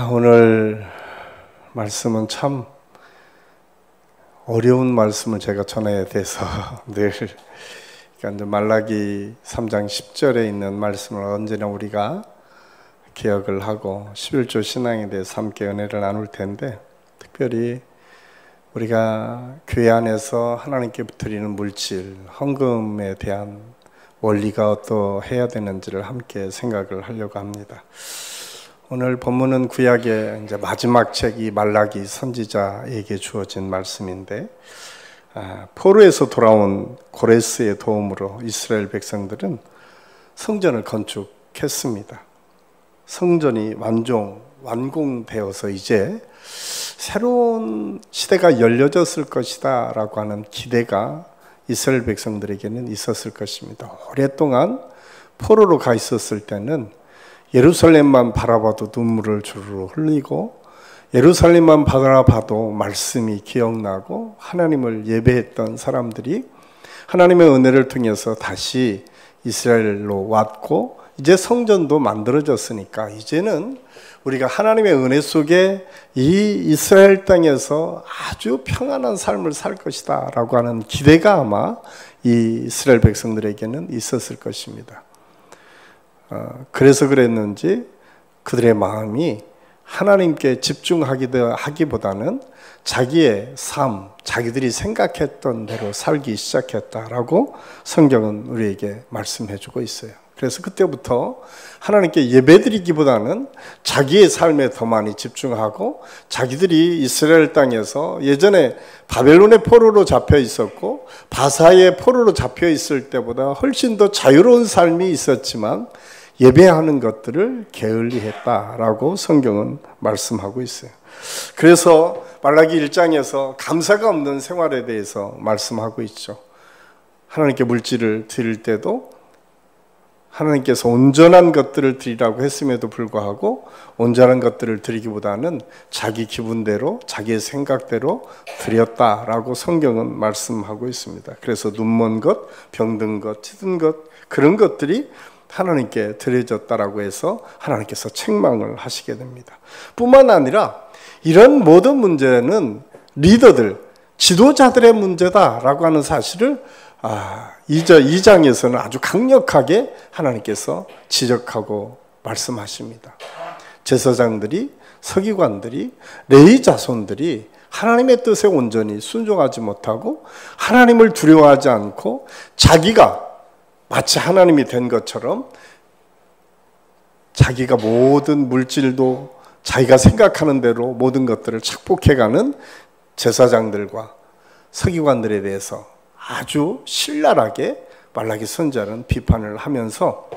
오늘 말씀은 참 어려운 말씀을 제가 전해야 돼서 늘 그러니까 말라기 3장 10절에 있는 말씀을 언제나 우리가 기억을 하고 11조 신앙에 대해서 함께 은혜를 나눌 텐데, 특별히 우리가 교회 안에서 하나님께 드리는 물질, 헌금에 대한 원리가 어떠해야 되는지를 함께 생각을 하려고 합니다. 오늘 본문은 구약의 이제 마지막 책이 말라기 선지자에게 주어진 말씀인데, 포로에서 돌아온 고레스의 도움으로 이스라엘 백성들은 성전을 건축했습니다. 성전이 완공되어서 이제 새로운 시대가 열려졌을 것이다 라고 하는 기대가 이스라엘 백성들에게는 있었을 것입니다. 오랫동안 포로로 가 있었을 때는 예루살렘만 바라봐도 눈물을 주르르 흘리고, 예루살렘만 바라봐도 말씀이 기억나고, 하나님을 예배했던 사람들이 하나님의 은혜를 통해서 다시 이스라엘로 왔고, 이제 성전도 만들어졌으니까 이제는 우리가 하나님의 은혜 속에 이 이스라엘 땅에서 아주 평안한 삶을 살 것이다 라고 하는 기대가 아마 이 이스라엘 백성들에게는 있었을 것입니다. 그래서 그랬는지 그들의 마음이 하나님께 집중하기보다는 자기의 삶, 자기들이 생각했던 대로 살기 시작했다라고 성경은 우리에게 말씀해주고 있어요. 그래서 그때부터 하나님께 예배드리기보다는 자기의 삶에 더 많이 집중하고, 자기들이 이스라엘 땅에서 예전에 바벨론의 포로로 잡혀 있었고 바사의 포로로 잡혀 있을 때보다 훨씬 더 자유로운 삶이 있었지만 예배하는 것들을 게을리했다라고 성경은 말씀하고 있어요. 그래서 말라기 1장에서 감사가 없는 생활에 대해서 말씀하고 있죠. 하나님께 물질을 드릴 때도 하나님께서 온전한 것들을 드리라고 했음에도 불구하고 온전한 것들을 드리기보다는 자기 기분대로, 자기의 생각대로 드렸다라고 성경은 말씀하고 있습니다. 그래서 눈먼 것, 병든 것, 찌든 것, 그런 것들이 하나님께 드려졌다라고 해서 하나님께서 책망을 하시게 됩니다. 뿐만 아니라 이런 모든 문제는 리더들, 지도자들의 문제다라고 하는 사실을 2장에서는 아주 강력하게 하나님께서 지적하고 말씀하십니다. 제사장들이, 서기관들이, 레위 자손들이 하나님의 뜻에 온전히 순종하지 못하고 하나님을 두려워하지 않고 자기가 마치 하나님이 된 것처럼 자기가 모든 물질도 자기가 생각하는 대로 모든 것들을 착복해가는 제사장들과 서기관들에 대해서 아주 신랄하게 말라기 선지자는 비판을 하면서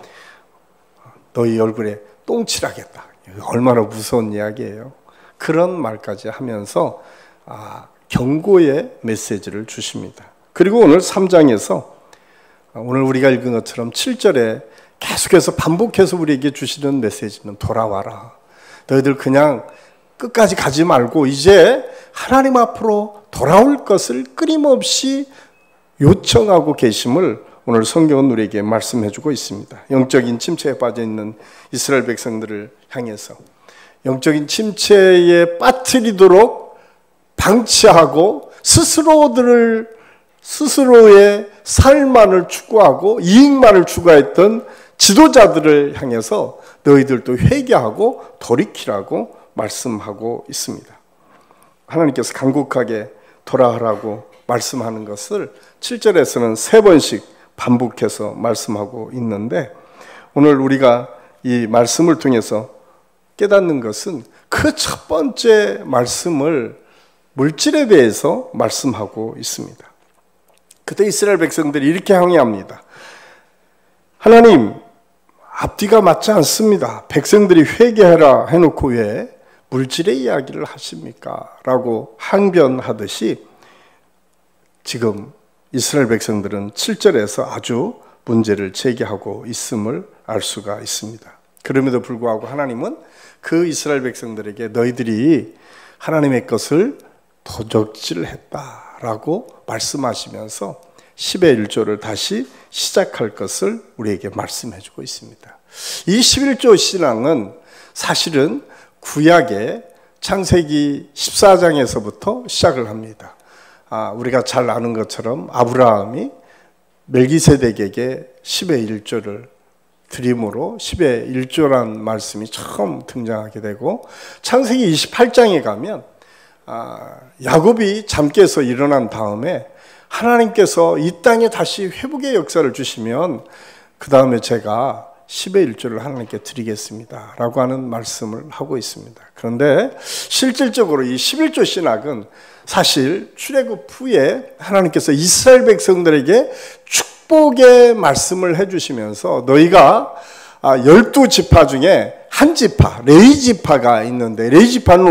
너희 얼굴에 똥칠하겠다. 얼마나 무서운 이야기예요. 그런 말까지 하면서 경고의 메시지를 주십니다. 그리고 오늘 3장에서 오늘 우리가 읽은 것처럼 7절에 계속해서 반복해서 우리에게 주시는 메시지는 돌아와라. 너희들 그냥 끝까지 가지 말고 이제 하나님 앞으로 돌아올 것을 끊임없이 요청하고 계심을 오늘 성경은 우리에게 말씀해주고 있습니다. 영적인 침체에 빠져있는 이스라엘 백성들을 향해서 영적인 침체에 빠뜨리도록 방치하고 스스로의 삶만을 추구하고 이익만을 추구했던 지도자들을 향해서 너희들도 회개하고 돌이키라고 말씀하고 있습니다. 하나님께서 간곡하게 돌아가라고 말씀하는 것을 7절에서는 3번씩 반복해서 말씀하고 있는데, 오늘 우리가 이 말씀을 통해서 깨닫는 것은 그 첫 번째 말씀을 물질에 대해서 말씀하고 있습니다. 그때 이스라엘 백성들이 이렇게 항의합니다. 하나님, 앞뒤가 맞지 않습니다. 백성들이 회개하라 해놓고 왜 물질의 이야기를 하십니까? 라고 항변하듯이 지금 이스라엘 백성들은 7절에서 아주 문제를 제기하고 있음을 알 수가 있습니다. 그럼에도 불구하고 하나님은 그 이스라엘 백성들에게 너희들이 하나님의 것을 도적질했다라고 말씀하시면서 10의 1조를 다시 시작할 것을 우리에게 말씀해주고 있습니다. 이 11조 신앙은 사실은 구약의 창세기 14장에서부터 시작을 합니다. 우리가 잘 아는 것처럼 아브라함이 멜기세덱에게 10의 1조를 드림으로 10의 1조란 말씀이 처음 등장하게 되고, 창세기 28장에 가면 야곱이 잠 깨서 일어난 다음에 하나님께서 이 땅에 다시 회복의 역사를 주시면 그 다음에 제가 10의 1조를 하나님께 드리겠습니다 라고 하는 말씀을 하고 있습니다. 그런데 실질적으로 이 11조 신학은 사실 출애굽 후에 하나님께서 이스라엘 백성들에게 축복의 말씀을 해주시면서 너희가 12지파 중에 한 지파, 레위지파가 있는데, 레위지파는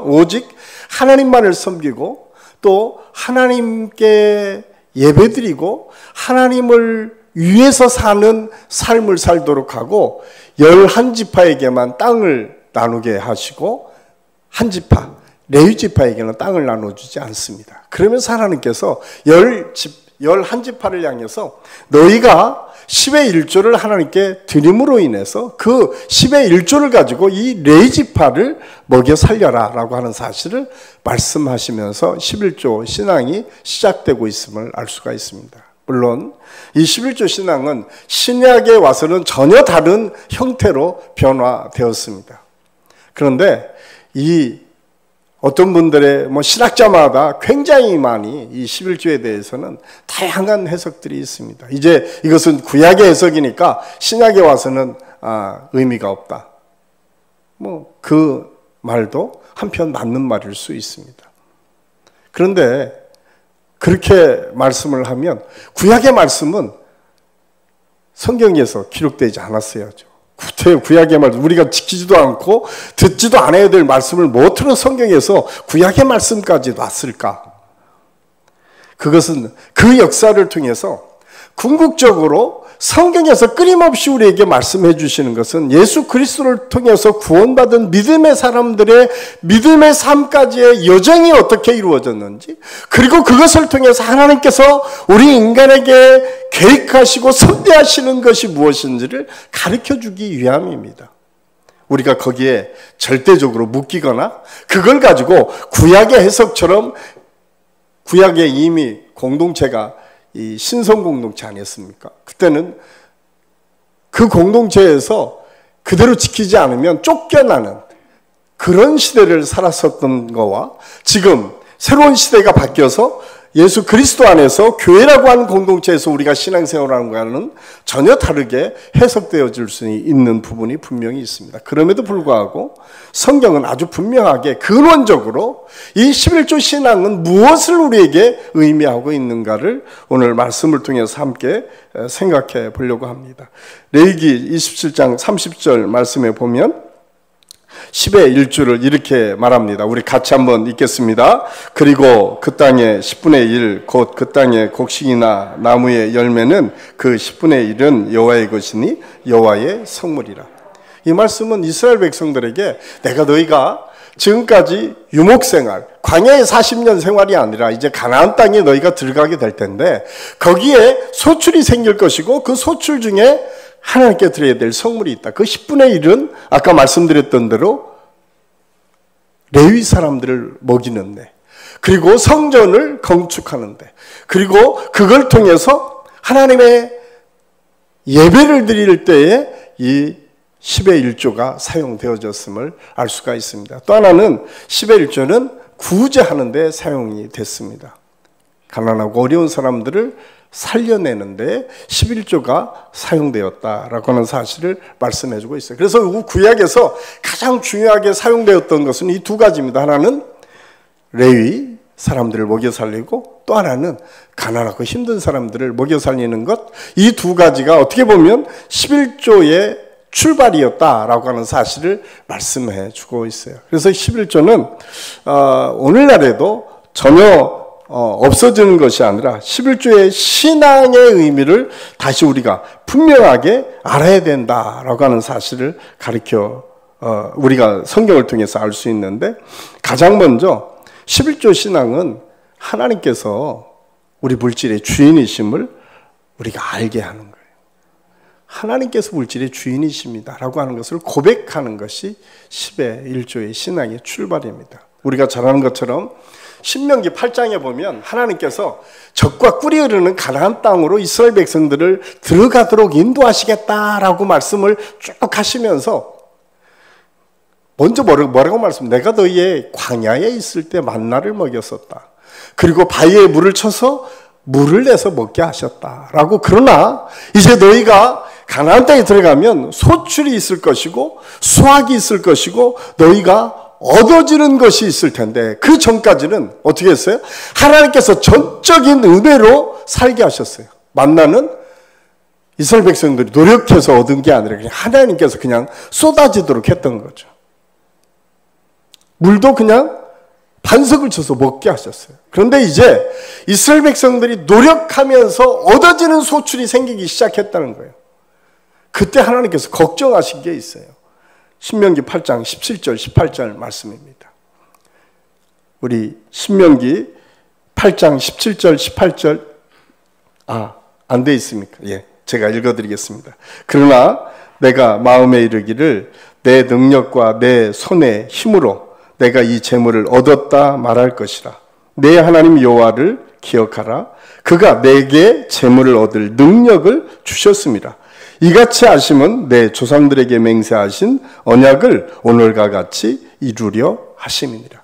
오직 하나님만을 섬기고 또 하나님께 예배드리고 하나님을 위해서 사는 삶을 살도록 하고, 11지파에게만 땅을 나누게 하시고 한 지파, 레위지파에게는 땅을 나눠주지 않습니다. 그러면서 하나님께서 11지파를 향해서 너희가 10의 1조를 하나님께 드림으로 인해서 그 10의 1조를 가지고 이 레위지파를 먹여 살려라 라고 하는 사실을 말씀하시면서 11조 신앙이 시작되고 있음을 알 수가 있습니다. 물론 이 11조 신앙은 신약에 와서는 전혀 다른 형태로 변화되었습니다. 그런데 이 어떤 분들의 신학자마다 굉장히 많이 이 11조에 대해서는 다양한 해석들이 있습니다. 이제 이것은 구약의 해석이니까 신약에 와서는 의미가 없다. 그 말도 한편 맞는 말일 수 있습니다. 그런데 그렇게 말씀을 하면 구약의 말씀은 성경에서 기록되지 않았어요. 구약의 말씀, 우리가 지키지도 않고 듣지도 않아야 될 말씀을 무엇으로 성경에서 구약의 말씀까지 놨을까? 그것은 그 역사를 통해서 궁극적으로 성경에서 끊임없이 우리에게 말씀해 주시는 것은 예수 그리스도를 통해서 구원받은 믿음의 사람들의 믿음의 삶까지의 여정이 어떻게 이루어졌는지, 그리고 그것을 통해서 하나님께서 우리 인간에게 계획하시고 섭리하시는 것이 무엇인지를 가르쳐주기 위함입니다. 우리가 거기에 절대적으로 묶이거나 그걸 가지고 구약의 해석처럼, 구약에 이미 공동체가 이 신성 공동체 아니었습니까? 그때는 그 공동체에서 그대로 지키지 않으면 쫓겨나는 그런 시대를 살았었던 거와, 지금 새로운 시대가 바뀌어서 예수 그리스도 안에서 교회라고 하는 공동체에서 우리가 신앙생활하는 것과는 전혀 다르게 해석되어질 수 있는 부분이 분명히 있습니다. 그럼에도 불구하고 성경은 아주 분명하게 근원적으로 이 11조 신앙은 무엇을 우리에게 의미하고 있는가를 오늘 말씀을 통해서 함께 생각해 보려고 합니다. 레위기 27장 30절 말씀에 보면 10의 1조를 이렇게 말합니다. 우리 같이 한번 읽겠습니다. 그리고 그 땅의 10분의 1, 곧 그 땅의 곡식이나 나무의 열매는 그 10분의 1은 여호와의 것이니 여호와의 성물이라. 이 말씀은 이스라엘 백성들에게 너희가 지금까지 유목생활, 광야의 40년 생활이 아니라 이제 가나안 땅에 너희가 들어가게 될 텐데 거기에 소출이 생길 것이고 그 소출 중에 하나님께 드려야 될 성물이 있다. 그 10분의 1은 아까 말씀드렸던 대로 레위 사람들을 먹이는데, 그리고 성전을 건축하는데, 그리고 그걸 통해서 하나님의 예배를 드릴 때에 이 10의 1조가 사용되어졌음을 알 수가 있습니다. 또 하나는 10의 1조는 구제하는 데 사용이 됐습니다. 가난하고 어려운 사람들을 살려내는데 11조가 사용되었다라고 하는 사실을 말씀해주고 있어요. 그래서 구약에서 가장 중요하게 사용되었던 것은 이 두 가지입니다. 하나는 레위 사람들을 먹여 살리고, 또 하나는 가난하고 힘든 사람들을 먹여 살리는 것. 이 두 가지가 어떻게 보면 11조의 출발이었다라고 하는 사실을 말씀해 주고 있어요. 그래서 11조는 오늘날에도 전혀 없어지는 것이 아니라 11조의 신앙의 의미를 다시 우리가 분명하게 알아야 된다라고 하는 사실을 가르쳐 우리가 성경을 통해서 알 수 있는데, 가장 먼저 11조 신앙은 하나님께서 우리 물질의 주인이심을 우리가 알게 하는 거예요. 하나님께서 물질의 주인이십니다 라고 하는 것을 고백하는 것이 10의 1조의 신앙의 출발입니다. 우리가 잘 아는 것처럼 신명기 8장에 보면 하나님께서 젖과 꿀이 흐르는 가나안 땅으로 이스라엘 백성들을 들어가도록 인도하시겠다라고 말씀을 쭉 하시면서 먼저 뭐라고 말씀? 내가 너희의 광야에 있을 때 만나를 먹였었다. 그리고 바위에 물을 쳐서 물을 내서 먹게 하셨다라고. 그러나 이제 너희가 가나안 땅에 들어가면 소출이 있을 것이고 수확이 있을 것이고 너희가 얻어지는 것이 있을 텐데 그 전까지는 어떻게 했어요? 하나님께서 전적인 은혜로 살게 하셨어요. 만나는 이스라엘 백성들이 노력해서 얻은 게 아니라 그냥 하나님께서 그냥 쏟아지도록 했던 거죠. 물도 그냥 반석을 쳐서 먹게 하셨어요. 그런데 이제 이스라엘 백성들이 노력하면서 얻어지는 소출이 생기기 시작했다는 거예요. 그때 하나님께서 걱정하신 게 있어요. 신명기 8장 17절 18절 말씀입니다. 우리 신명기 8장 17절 18절 안 돼 있습니까? 예, 제가 읽어드리겠습니다. 그러나 내가 마음에 이르기를 내 능력과 내 손의 힘으로 내가 이 재물을 얻었다 말할 것이라. 내 하나님 여호와를 기억하라. 그가 내게 재물을 얻을 능력을 주셨습니다. 이같이 하심은 내 조상들에게 맹세하신 언약을 오늘과 같이 이루려 하심이니라.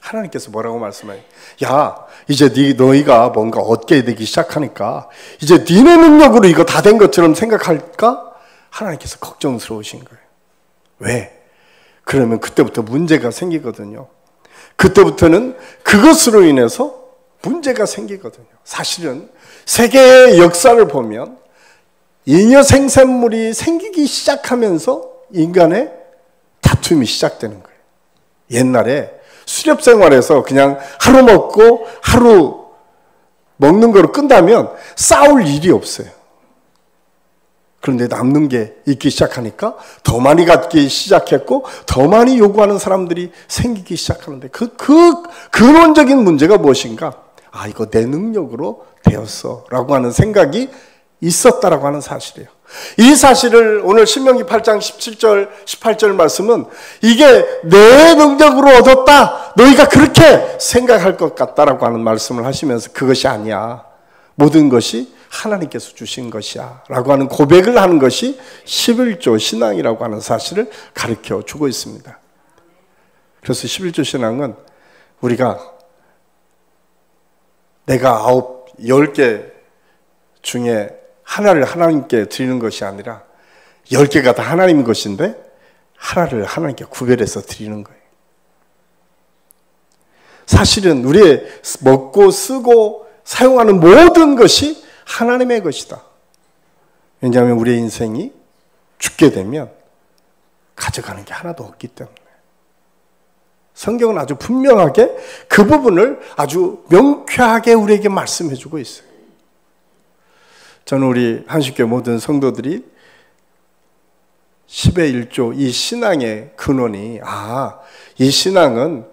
하나님께서 뭐라고 말씀해요? 야, 이제 너희가 뭔가 얻게 되기 시작하니까 이제 니네 능력으로 이거 다 된 것처럼 생각할까? 하나님께서 걱정스러우신 거예요. 왜? 그러면 그때부터 문제가 생기거든요. 그때부터는 그것으로 인해서 문제가 생기거든요. 사실은 세계의 역사를 보면 잉여 생산물이 생기기 시작하면서 인간의 다툼이 시작되는 거예요. 옛날에 수렵 생활에서 그냥 하루 먹고 하루 먹는 거로 끝나면 싸울 일이 없어요. 그런데 남는 게 있기 시작하니까 더 많이 갖기 시작했고 더 많이 요구하는 사람들이 생기기 시작하는데 그 근원적인 문제가 무엇인가? 이거 내 능력으로 되었어 라고 하는 생각이 있었다라고 하는 사실이에요. 이 사실을 오늘 신명기 8장 17절 18절 말씀은 이게 내 능력으로 얻었다 너희가 그렇게 생각할 것 같다라고 하는 말씀을 하시면서 그것이 아니야, 모든 것이 하나님께서 주신 것이야 라고 하는 고백을 하는 것이 11조 신앙이라고 하는 사실을 가르쳐 주고 있습니다. 그래서 11조 신앙은 우리가 내가 10개 중에 하나를 하나님께 드리는 것이 아니라 10개가 다 하나님의 것인데 하나를 하나님께 구별해서 드리는 거예요. 사실은 우리의 먹고 쓰고 사용하는 모든 것이 하나님의 것이다. 왜냐하면 우리의 인생이 죽게 되면 가져가는 게 하나도 없기 때문에. 성경은 아주 분명하게 그 부분을 아주 명쾌하게 우리에게 말씀해 주고 있어요. 저는 우리 한식교회 모든 성도들이 10의 1조 이 신앙의 근원이 이 신앙은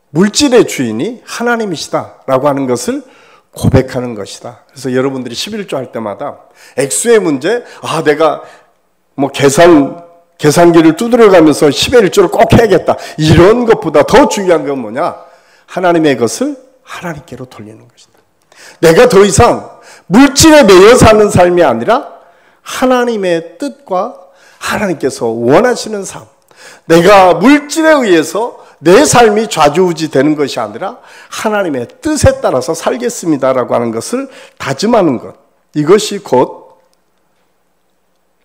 물질의 주인이 하나님이시다 라고 하는 것을 고백하는 것이다. 그래서 여러분들이 11조 할 때마다 액수의 문제, 내가 계산기를 두드려가면서 10의 1조를 꼭 해야겠다, 이런 것보다 더 중요한 건 뭐냐? 하나님의 것을 하나님께로 돌리는 것이다. 내가 더 이상 물질에 매여 사는 삶이 아니라 하나님의 뜻과 하나님께서 원하시는 삶, 내가 물질에 의해서 내 삶이 좌지우지 되는 것이 아니라 하나님의 뜻에 따라서 살겠습니다라고 하는 것을 다짐하는 것, 이것이 곧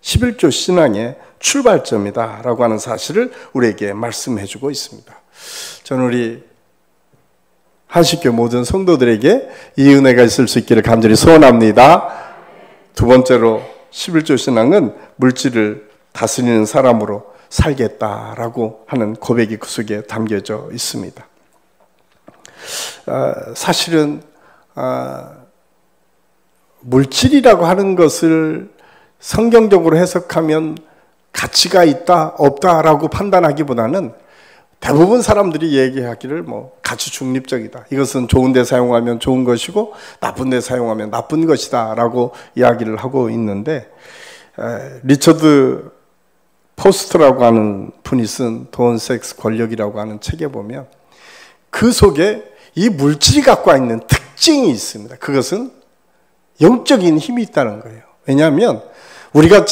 11조 신앙의 출발점이다라고 하는 사실을 우리에게 말씀해 주고 있습니다. 저는 우리 한식교회 모든 성도들에게 이 은혜가 있을 수 있기를 간절히 소원합니다. 두 번째로 11조 신앙은 물질을 다스리는 사람으로 살겠다라고 하는 고백이 그 속에 담겨져 있습니다. 사실은 물질이라고 하는 것을 성경적으로 해석하면 가치가 있다 없다라고 판단하기보다는 대부분 사람들이 얘기하기를 가치 중립적이다, 이것은 좋은 데 사용하면 좋은 것이고 나쁜 데 사용하면 나쁜 것이다 라고 이야기를 하고 있는데, 리처드 포스트라고 하는 분이 쓴 돈, 섹스, 권력이라고 하는 책에 보면 그 속에 이 물질이 갖고 있는 특징이 있습니다. 그것은 영적인 힘이 있다는 거예요. 왜냐하면 우리가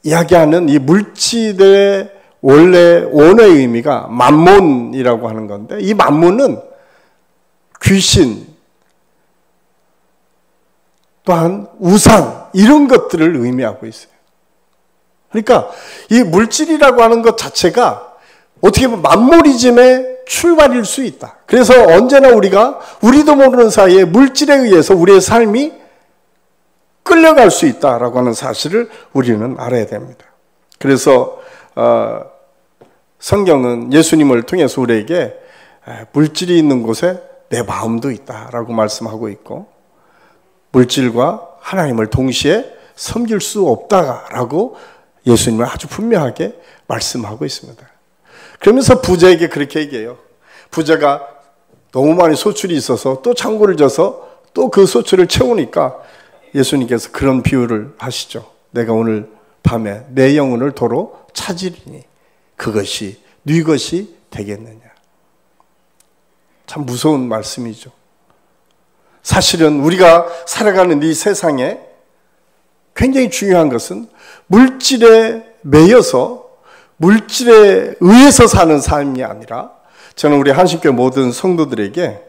이야기하는 이 물질의 원래 원어의 의미가 만몬이라고 하는 건데, 이 만몬은 귀신, 또한 우상, 이런 것들을 의미하고 있어요. 그러니까 이 물질이라고 하는 것 자체가 어떻게 보면 만모리즘의 출발일 수 있다. 그래서 언제나 우리도 모르는 사이에 물질에 의해서 우리의 삶이 끌려갈 수 있다라고 하는 사실을 우리는 알아야 됩니다. 그래서 성경은 예수님을 통해서 우리에게 물질이 있는 곳에 내 마음도 있다라고 말씀하고 있고, 물질과 하나님을 동시에 섬길 수 없다라고 예수님은 아주 분명하게 말씀하고 있습니다. 그러면서 부자에게 그렇게 얘기해요. 부자가 너무 많이 소출이 있어서 또 창고를 져서 또 그 소출을 채우니까 예수님께서 그런 비유를 하시죠. 내가 오늘 밤에 내 영혼을 도로 찾으리니 그것이 네 것이 되겠느냐. 참 무서운 말씀이죠. 사실은 우리가 살아가는 이 세상에 굉장히 중요한 것은 물질에 매여서 물질에 의해서 사는 삶이 아니라, 저는 우리 한신교회 모든 성도들에게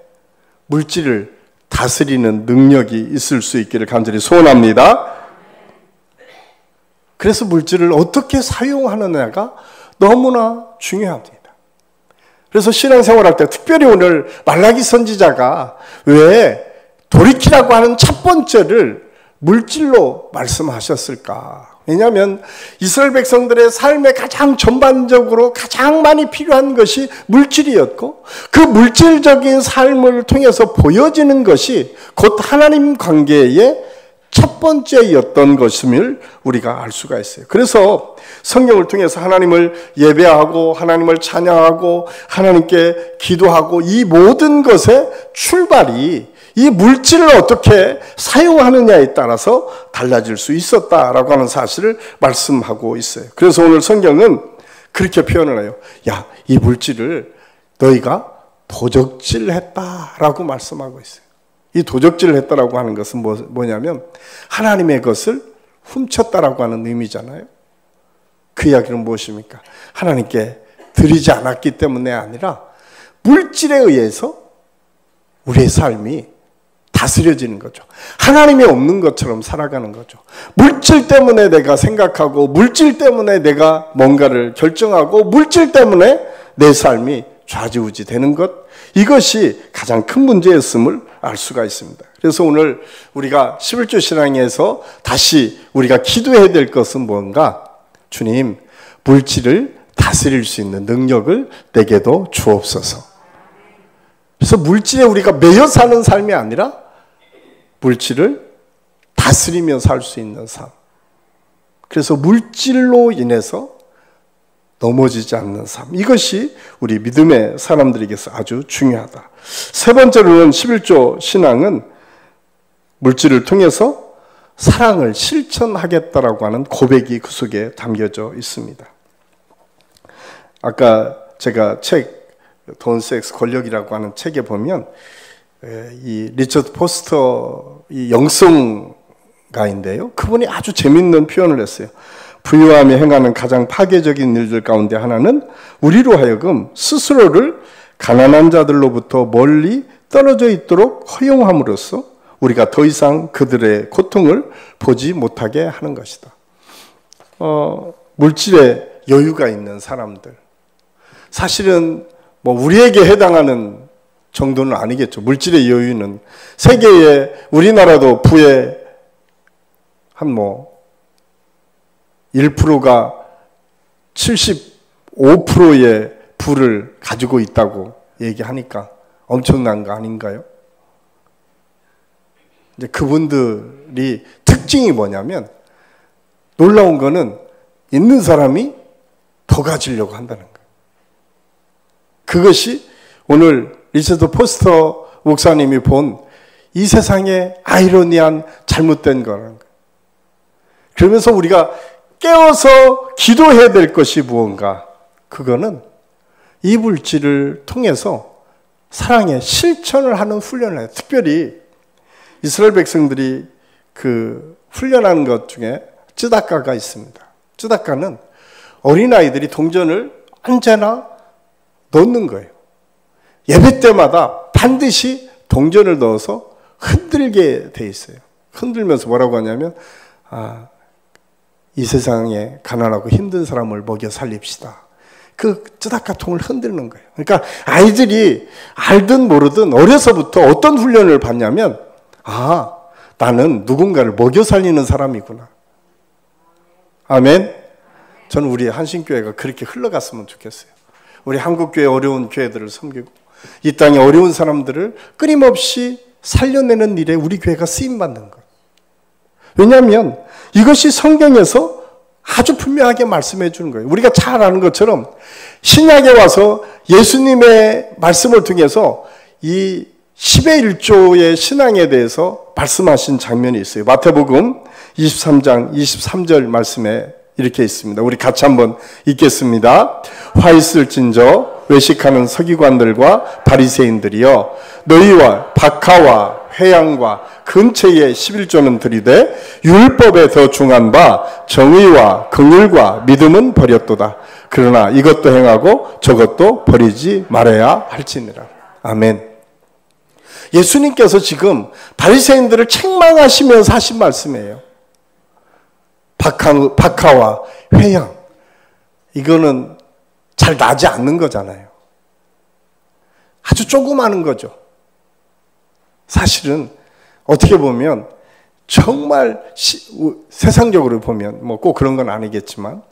물질을 다스리는 능력이 있을 수 있기를 간절히 소원합니다. 그래서 물질을 어떻게 사용하느냐가 너무나 중요합니다. 그래서 신앙생활할 때 특별히 오늘 말라기 선지자가 왜 돌이키라고 하는 첫 번째를 물질로 말씀하셨을까? 왜냐하면 이스라엘 백성들의 삶에 가장 전반적으로 가장 많이 필요한 것이 물질이었고, 그 물질적인 삶을 통해서 보여지는 것이 곧 하나님 관계의 첫 번째였던 것임을 우리가 알 수가 있어요. 그래서 성경을 통해서 하나님을 예배하고 하나님을 찬양하고 하나님께 기도하고, 이 모든 것의 출발이 이 물질을 어떻게 사용하느냐에 따라서 달라질 수 있었다라고 하는 사실을 말씀하고 있어요. 그래서 오늘 성경은 그렇게 표현을 해요. 야, 이 물질을 너희가 도적질했다라고 말씀하고 있어요. 이 도적질을 했다라고 하는 것은 뭐냐면 하나님의 것을 훔쳤다라고 하는 의미잖아요. 그 이야기는 무엇입니까? 하나님께 드리지 않았기 때문에 아니라 물질에 의해서 우리의 삶이 다스려지는 거죠. 하나님이 없는 것처럼 살아가는 거죠. 물질 때문에 내가 생각하고, 물질 때문에 내가 뭔가를 결정하고, 물질 때문에 내 삶이 좌지우지 되는 것, 이것이 가장 큰 문제였음을 알 수가 있습니다. 그래서 오늘 우리가 11조 신앙에서 다시 우리가 기도해야 될 것은 뭔가? 주님, 물질을 다스릴 수 있는 능력을 내게도 주옵소서. 그래서 물질에 우리가 매여 사는 삶이 아니라 물질을 다스리며 살 수 있는 삶. 그래서 물질로 인해서 넘어지지 않는 삶. 이것이 우리 믿음의 사람들에게서 아주 중요하다. 세 번째로는 11조 신앙은 물질을 통해서 사랑을 실천하겠다라고 하는 고백이 그 속에 담겨져 있습니다. 아까 제가 책 돈, 섹스, 권력이라고 하는 책에 보면 이 리처드 포스터 이 영성가인데요, 그분이 아주 재밌는 표현을 했어요. 부유함이 행하는 가장 파괴적인 일들 가운데 하나는 우리로 하여금 스스로를 가난한 자들로부터 멀리 떨어져 있도록 허용함으로써 우리가 더 이상 그들의 고통을 보지 못하게 하는 것이다. 물질에 여유가 있는 사람들, 사실은 우리에게 해당하는 정도는 아니겠죠. 물질의 여유는 세계에 우리나라도 부의 한 1%가 75%의 부를 가지고 있다고 얘기하니까 엄청난 거 아닌가요? 이제 그분들이 특징이 뭐냐면, 놀라운 거는 있는 사람이 더 가지려고 한다는 거예요. 그것이 오늘 리처드 포스터 목사님이 본 이 세상의 아이러니한 잘못된 거라는 거예요. 그러면서 우리가 깨어서 기도해야 될 것이 무언가? 그거는 이 물질을 통해서 사랑의 실천을 하는 훈련을 해요. 특별히 이스라엘 백성들이 그 훈련하는 것 중에 쯔다카가 있습니다. 쯔다카는 어린아이들이 동전을 언제나 넣는 거예요. 예배 때마다 반드시 동전을 넣어서 흔들게 돼 있어요. 흔들면서 뭐라고 하냐면 이 세상에 가난하고 힘든 사람을 먹여 살립시다. 그 쯔다카 통을 흔드는 거예요. 그러니까 아이들이 알든 모르든 어려서부터 어떤 훈련을 받냐면 나는 누군가를 먹여 살리는 사람이구나. 아멘. 저는 우리 한신교회가 그렇게 흘러갔으면 좋겠어요. 우리 한국교회 어려운 교회들을 섬기고 이 땅에 어려운 사람들을 끊임없이 살려내는 일에 우리 교회가 쓰임받는 것. 왜냐하면 이것이 성경에서 아주 분명하게 말씀해 주는 거예요. 우리가 잘 아는 것처럼 신약에 와서 예수님의 말씀을 통해서 이 10의 1조의 신앙에 대해서 말씀하신 장면이 있어요. 마태복음 23장 23절 말씀에 이렇게 있습니다. 우리 같이 한번 읽겠습니다. 화 있을진저 외식하는 서기관들과 바리새인들이여 너희와 박하와 회양과 근처에 11조는 들이되 율법에 더 중한 바 정의와 긍휼과 믿음은 버렸도다. 그러나 이것도 행하고 저것도 버리지 말아야 할지니라. 아멘. 예수님께서 지금 바리새인들을 책망하시면서 하신 말씀이에요. 박하와 회양, 이거는 잘 나지 않는 거잖아요. 아주 조그마한 거죠. 사실은 어떻게 보면 정말 세상적으로 보면 뭐 꼭 그런 건 아니겠지만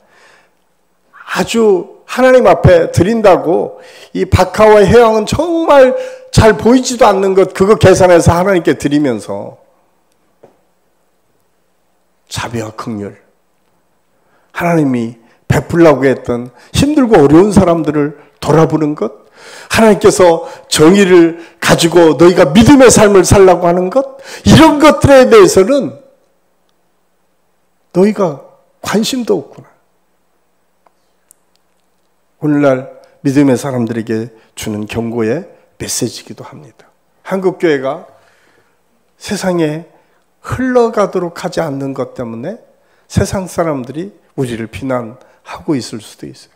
아주 하나님 앞에 드린다고 이 박하와 회양은 정말 잘 보이지도 않는 것, 그거 계산해서 하나님께 드리면서 자비와 긍휼, 하나님이 베풀라고 했던 힘들고 어려운 사람들을 돌아보는 것, 하나님께서 정의를 가지고 너희가 믿음의 삶을 살라고 하는 것, 이런 것들에 대해서는 너희가 관심도 없구나. 오늘날 믿음의 사람들에게 주는 경고의 메시지이기도 합니다. 한국교회가 세상에 흘러가도록 하지 않는 것 때문에 세상 사람들이 우리를 비난하고 있을 수도 있어요.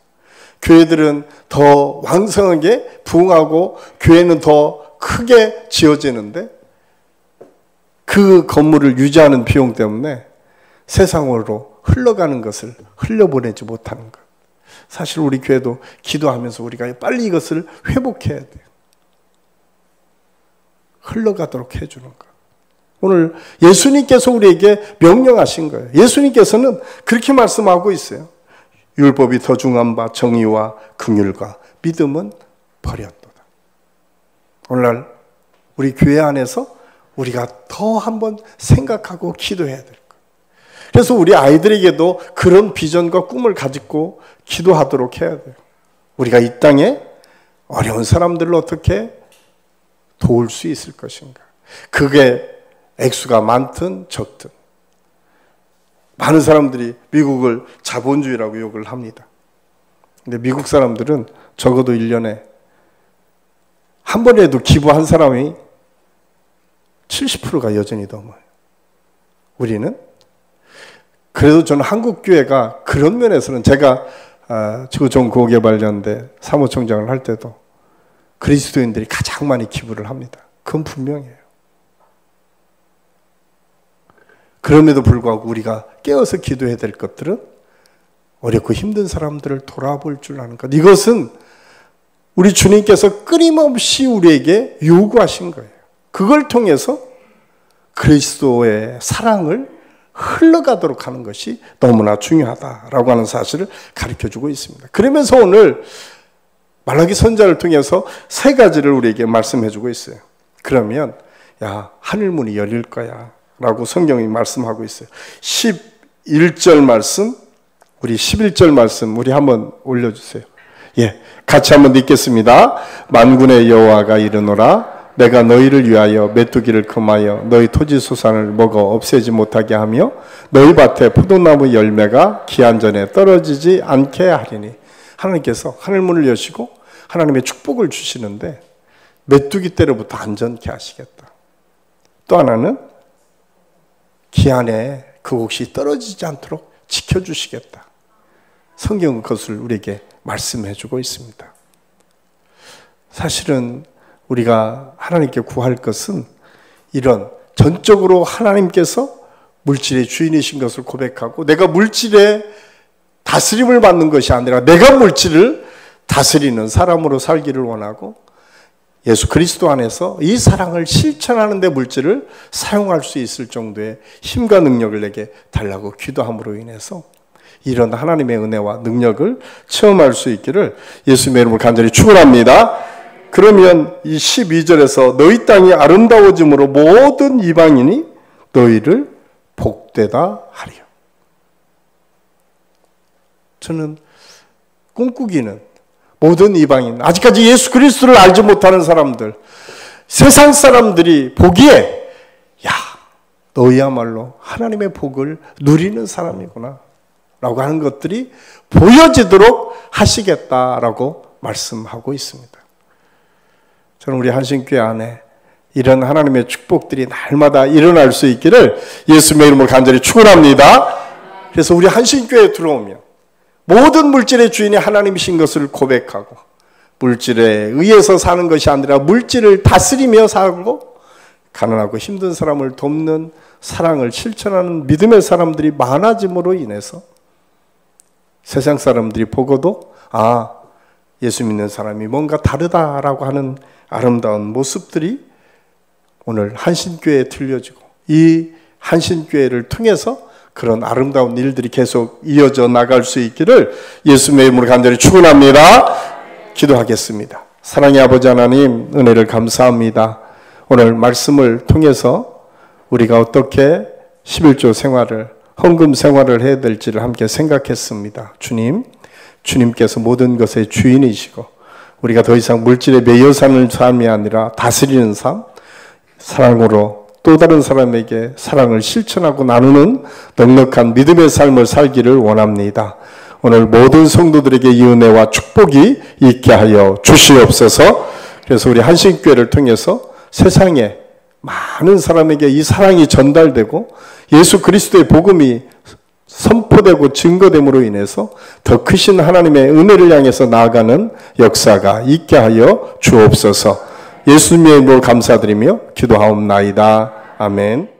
교회들은 더 왕성하게 부흥하고 교회는 더 크게 지어지는데 그 건물을 유지하는 비용 때문에 세상으로 흘러가는 것을 흘려보내지 못하는 것. 사실 우리 교회도 기도하면서 우리가 빨리 이것을 회복해야 돼요. 흘러가도록 해주는 것. 오늘 예수님께서 우리에게 명령하신 거예요. 예수님께서는 그렇게 말씀하고 있어요. 율법이 더 중한 바 정의와 긍휼과 믿음은 버렸도다. 오늘날 우리 교회 안에서 우리가 더 한번 생각하고 기도해야 될 것. 그래서 우리 아이들에게도 그런 비전과 꿈을 가지고 기도하도록 해야 돼요. 우리가 이 땅에 어려운 사람들을 어떻게 도울 수 있을 것인가. 그게 액수가 많든 적든. 많은 사람들이 미국을 자본주의라고 욕을 합니다. 근데 미국 사람들은 적어도 1년에 한 번에도 기부한 사람이 70%가 여전히 넘어요. 우리는 그래도 저는 한국 교회가 그런 면에서는 제가 지구촌 고개발연대 사무총장을 할 때도 그리스도인들이 가장 많이 기부를 합니다. 그건 분명해요. 그럼에도 불구하고 우리가 깨어서 기도해야 될 것들은 어렵고 힘든 사람들을 돌아볼 줄 아는 것. 이것은 우리 주님께서 끊임없이 우리에게 요구하신 거예요. 그걸 통해서 그리스도의 사랑을 흘러가도록 하는 것이 너무나 중요하다라고 하는 사실을 가르쳐주고 있습니다. 그러면서 오늘 말라기 선지자를 통해서 세 가지를 우리에게 말씀해주고 있어요. 그러면 야, 하늘문이 열릴 거야 라고 성경이 말씀하고 있어요. 11절 말씀, 우리 11절 말씀 우리 한번 올려주세요. 예, 같이 한번 읽겠습니다. 만군의 여호와가 이르노라 내가 너희를 위하여 메뚜기를 금하여 너희 토지 소산을 먹어 없애지 못하게 하며 너희 밭에 포도나무 열매가 기한 전에 떨어지지 않게 하리니. 하나님께서 하늘문을 여시고 하나님의 축복을 주시는데 메뚜기 때로부터 안전케 하시겠다. 또 하나는 기한에 그것이 떨어지지 않도록 지켜주시겠다. 성경은 그것을 우리에게 말씀해 주고 있습니다. 사실은 우리가 하나님께 구할 것은 이런 전적으로 하나님께서 물질의 주인이신 것을 고백하고 내가 물질의 다스림을 받는 것이 아니라 내가 물질을 다스리는 사람으로 살기를 원하고 예수 그리스도 안에서 이 사랑을 실천하는 데 물질을 사용할 수 있을 정도의 힘과 능력을 내게 달라고 기도함으로 인해서 이런 하나님의 은혜와 능력을 체험할 수 있기를 예수님의 이름으로 간절히 축원합니다. 그러면 이 12절에서 너희 땅이 아름다워짐으로 모든 이방인이 너희를 복되다 하리요. 저는 꿈꾸기는 모든 이방인, 아직까지 예수 그리스도를 알지 못하는 사람들, 세상 사람들이 보기에 야, 너희야말로 하나님의 복을 누리는 사람이구나 라고 하는 것들이 보여지도록 하시겠다라고 말씀하고 있습니다. 저는 우리 한신교회 안에 이런 하나님의 축복들이 날마다 일어날 수 있기를 예수님의 이름으로 간절히 축원합니다. 그래서 우리 한신교회에 들어오면 모든 물질의 주인이 하나님이신 것을 고백하고 물질에 의해서 사는 것이 아니라 물질을 다스리며 살고 가난하고 힘든 사람을 돕는 사랑을 실천하는 믿음의 사람들이 많아짐으로 인해서 세상 사람들이 보고도 아, 예수 믿는 사람이 뭔가 다르다라고 하는 아름다운 모습들이 오늘 한신교회에 들려지고 이 한신교회를 통해서 그런 아름다운 일들이 계속 이어져 나갈 수 있기를 예수님의 이름으로 간절히 축원합니다. 기도하겠습니다. 사랑의 아버지 하나님, 은혜를 감사합니다. 오늘 말씀을 통해서 우리가 어떻게 11조 생활을, 헌금 생활을 해야 될지를 함께 생각했습니다. 주님께서 모든 것의 주인이시고 우리가 더 이상 물질에 매여 사는 삶이 아니라 다스리는 삶, 사랑으로 또 다른 사람에게 사랑을 실천하고 나누는 넉넉한 믿음의 삶을 살기를 원합니다. 오늘 모든 성도들에게 이 은혜와 축복이 있게 하여 주시옵소서. 그래서 우리 한신교회를 통해서 세상에 많은 사람에게 이 사랑이 전달되고 예수 그리스도의 복음이 선포되고 증거됨으로 인해서 더 크신 하나님의 은혜를 향해서 나아가는 역사가 있게 하여 주옵소서. 예수님의 이름으로 감사드리며 기도하옵나이다. 아멘.